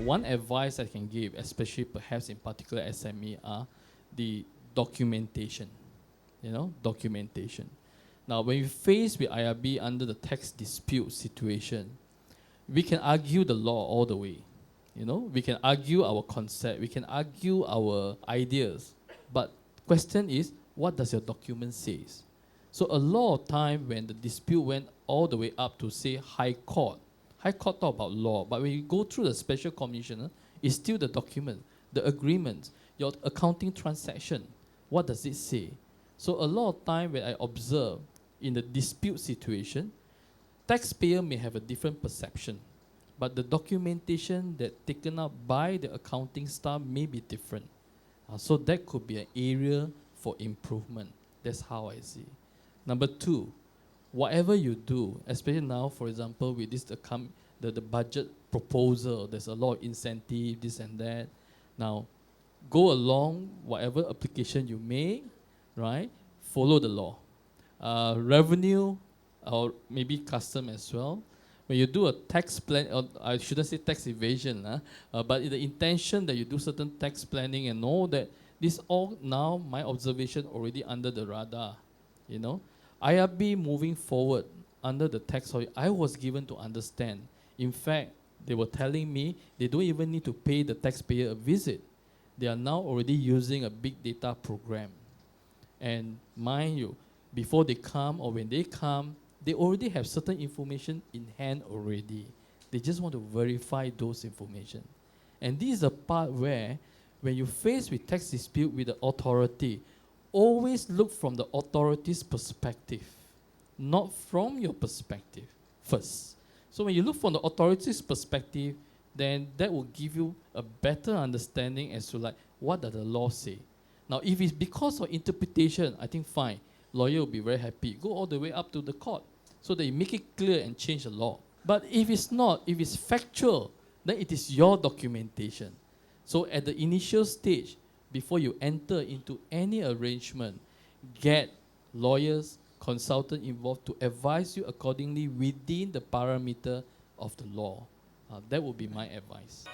one advice I can give, especially perhaps in particular SME, are the documentation. Documentation. Now, when we face with IRB under the tax dispute situation, we can argue the law all the way. We can argue our concept, we can argue our ideas, but question is, what does your document say? So a lot of time when the dispute went all the way up to, say, High Court talk about law, but when you go through the special commissioner, it's still the document, the agreement, your accounting transaction. What does it say? So a lot of time when I observe in the dispute situation, taxpayer may have a different perception, but the documentation that taken up by the accounting staff may be different. So that could be an area for improvement. That's how I see. Number two, whatever you do, especially now, for example, with this the budget proposal, there's a lot of incentive, this and that. Now, go along whatever application you make, right? Follow the law. Revenue, or maybe custom as well. When you do a tax plan, or I shouldn't say tax evasion, but the intention that you do certain tax planning and all that, this all now, my observation, already under the radar, IRB moving forward under the tax audit, I was given to understand. In fact, they were telling me they don't even need to pay the taxpayer a visit. They are now already using a big data program. And mind you, before they come or when they come, they already have certain information in hand already. They just want to verify those information. And this is a part where, when you face with tax dispute with the authority, always look from the authority's perspective, not from your perspective first. So when you look from the authority's perspective, then that will give you a better understanding as to what does the law say. Now, if it's because of interpretation, I think fine. Lawyer will be very happy. Go all the way up to the court so that you make it clear and change the law. But if it's not, if it's factual, then it is your documentation. So at the initial stage, before you enter into any arrangement, get lawyers, consultant involved to advise you accordingly within the parameter of the law. That would be my advice.